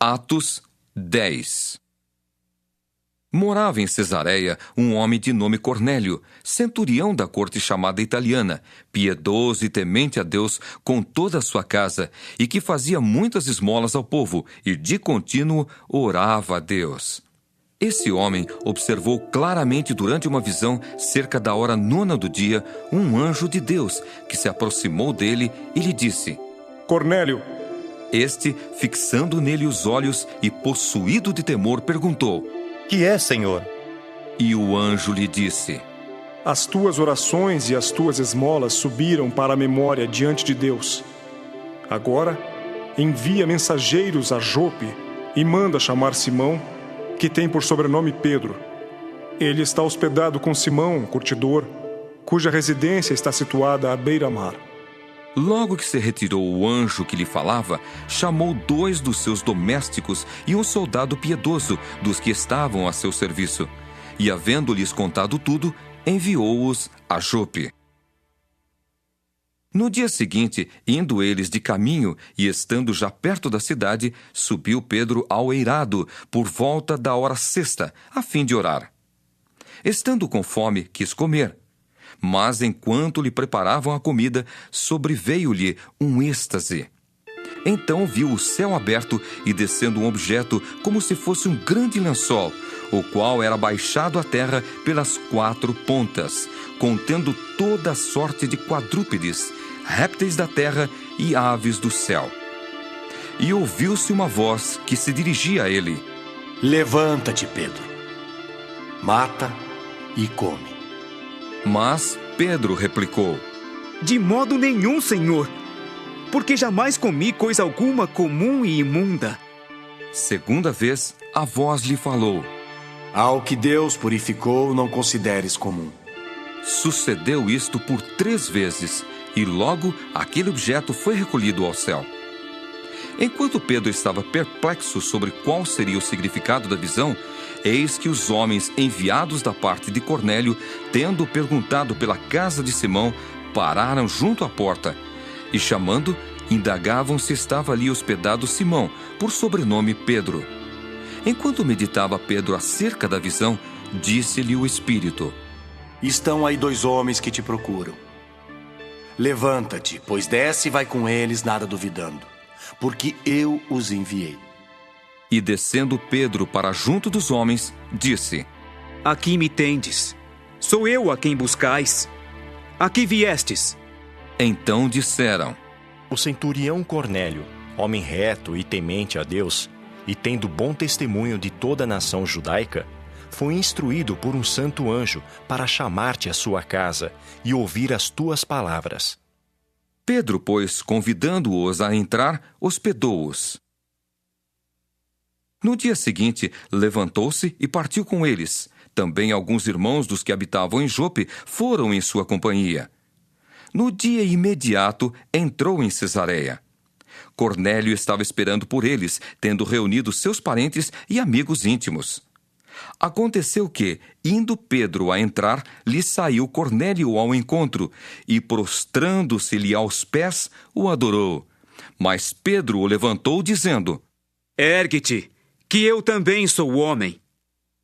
Atos 10. Morava em Cesareia um homem de nome Cornélio, centurião da corte chamada italiana, piedoso e temente a Deus com toda a sua casa, e que fazia muitas esmolas ao povo, e de contínuo orava a Deus. Esse homem observou claramente durante uma visão, cerca da hora 9 do dia, um anjo de Deus, que se aproximou dele e lhe disse: Cornélio! Este, fixando nele os olhos e possuído de temor, perguntou: Que é, Senhor? E o anjo lhe disse: As tuas orações e as tuas esmolas subiram para a memória diante de Deus. Agora, envia mensageiros a Jope e manda chamar Simão, que tem por sobrenome Pedro. Ele está hospedado com Simão, curtidor, cuja residência está situada à beira-mar. Logo que se retirou o anjo que lhe falava, chamou 2 dos seus domésticos e um soldado piedoso dos que estavam a seu serviço, e, havendo-lhes contado tudo, enviou-os a Jope. No dia seguinte, indo eles de caminho e estando já perto da cidade, subiu Pedro ao eirado por volta da hora 6, a fim de orar. Estando com fome, quis comer. Mas, enquanto lhe preparavam a comida, sobreveio-lhe um êxtase. Então viu o céu aberto e descendo um objeto como se fosse um grande lençol, o qual era baixado à terra pelas 4 pontas, contendo toda a sorte de quadrúpedes, répteis da terra e aves do céu. E ouviu-se uma voz que se dirigia a ele: Levanta-te, Pedro. Mata e come. Mas Pedro replicou: De modo nenhum, Senhor, porque jamais comi coisa alguma comum e imunda. Segunda vez, a voz lhe falou: Ao que Deus purificou, não consideres comum. Sucedeu isto por 3 vezes, e logo aquele objeto foi recolhido ao céu. Enquanto Pedro estava perplexo sobre qual seria o significado da visão, eis que os homens enviados da parte de Cornélio, tendo perguntado pela casa de Simão, pararam junto à porta e, chamando, indagavam se estava ali hospedado Simão, por sobrenome Pedro. Enquanto meditava Pedro acerca da visão, disse-lhe o Espírito: Estão aí 2 homens que te procuram. Levanta-te, pois desce e vai com eles, nada duvidando, porque eu os enviei. E descendo Pedro para junto dos homens, disse: Aqui me tendes. Sou eu a quem buscais. Aqui viestes. Então disseram: O centurião Cornélio, homem reto e temente a Deus, e tendo bom testemunho de toda a nação judaica, foi instruído por um santo anjo para chamar-te à sua casa e ouvir as tuas palavras. Pedro, pois, convidando-os a entrar, hospedou-os. No dia seguinte, levantou-se e partiu com eles. Também alguns irmãos dos que habitavam em Jope foram em sua companhia. No dia imediato, entrou em Cesareia. Cornélio estava esperando por eles, tendo reunido seus parentes e amigos íntimos. Aconteceu que, indo Pedro a entrar, lhe saiu Cornélio ao encontro, e prostrando-se-lhe aos pés, o adorou. Mas Pedro o levantou, dizendo: Ergue-te, que eu também sou homem.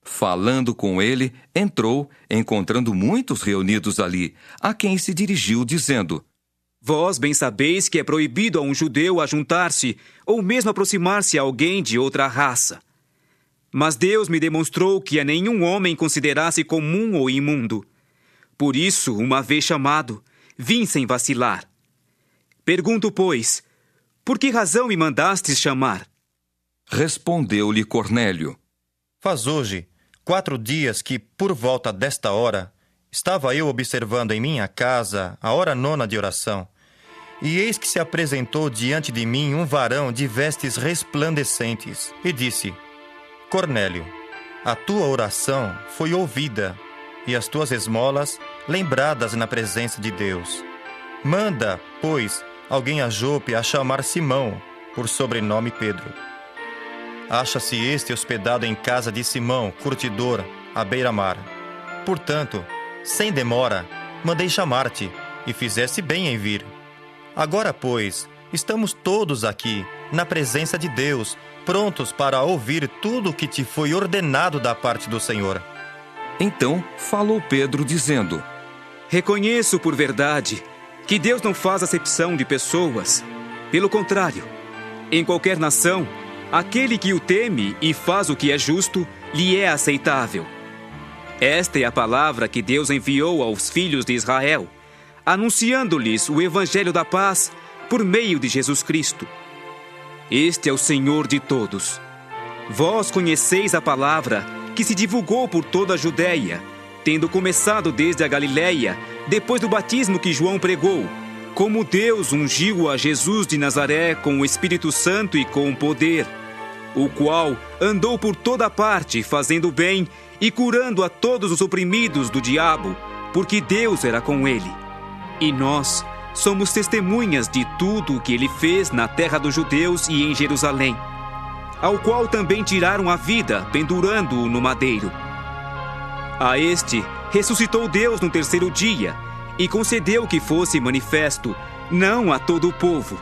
Falando com ele, entrou, encontrando muitos reunidos ali, a quem se dirigiu, dizendo: Vós bem sabeis que é proibido a um judeu ajuntar-se ou mesmo aproximar-se a alguém de outra raça. Mas Deus me demonstrou que a nenhum homem considerasse comum ou imundo. Por isso, uma vez chamado, vim sem vacilar. Pergunto, pois, por que razão me mandastes chamar? Respondeu-lhe Cornélio: Faz hoje 4 dias que, por volta desta hora, estava eu observando em minha casa a hora 9 de oração, e eis que se apresentou diante de mim um varão de vestes resplandecentes, e disse: Cornélio, a tua oração foi ouvida, e as tuas esmolas lembradas na presença de Deus. Manda, pois, alguém a Jope a chamar Simão, por sobrenome Pedro. Acha-se este hospedado em casa de Simão, curtidor, à beira-mar. Portanto, sem demora, mandei chamar-te, e fizeste bem em vir. Agora, pois, estamos todos aqui, na presença de Deus, prontos para ouvir tudo o que te foi ordenado da parte do Senhor. Então falou Pedro, dizendo: Reconheço por verdade que Deus não faz acepção de pessoas. Pelo contrário, em qualquer nação, aquele que o teme e faz o que é justo, lhe é aceitável. Esta é a palavra que Deus enviou aos filhos de Israel, anunciando-lhes o evangelho da paz por meio de Jesus Cristo. Este é o Senhor de todos. Vós conheceis a palavra que se divulgou por toda a Judéia, tendo começado desde a Galiléia, depois do batismo que João pregou, como Deus ungiu a Jesus de Nazaré com o Espírito Santo e com poder, o qual andou por toda parte fazendo bem e curando a todos os oprimidos do diabo, porque Deus era com ele. E nós somos testemunhas de tudo o que ele fez na terra dos judeus e em Jerusalém, ao qual também tiraram a vida, pendurando-o no madeiro. A este ressuscitou Deus no terceiro dia e concedeu que fosse manifesto, não a todo o povo,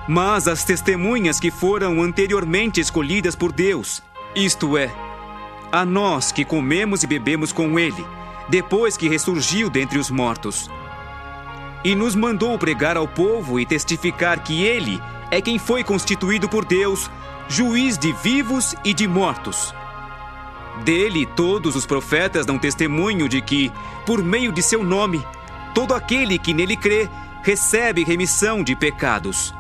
mas às testemunhas que foram anteriormente escolhidas por Deus, isto é, a nós que comemos e bebemos com ele, depois que ressurgiu dentre os mortos. E nos mandou pregar ao povo e testificar que ele é quem foi constituído por Deus, juiz de vivos e de mortos. Dele todos os profetas dão testemunho de que, por meio de seu nome, todo aquele que nele crê recebe remissão de pecados.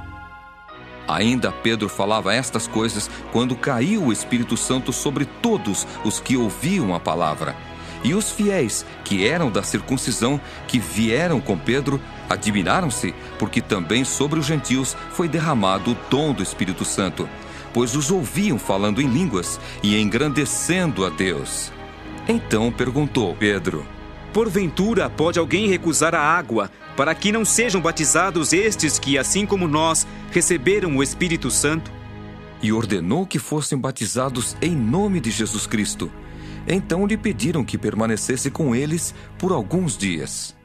Ainda Pedro falava estas coisas quando caiu o Espírito Santo sobre todos os que ouviam a palavra. E os fiéis, que eram da circuncisão, que vieram com Pedro, admiraram-se, porque também sobre os gentios foi derramado o dom do Espírito Santo, pois os ouviam falando em línguas e engrandecendo a Deus. Então perguntou Pedro: Porventura pode alguém recusar a água, para que não sejam batizados estes que, assim como nós, receberam o Espírito Santo? E ordenou que fossem batizados em nome de Jesus Cristo. Então lhe pediram que permanecesse com eles por alguns dias.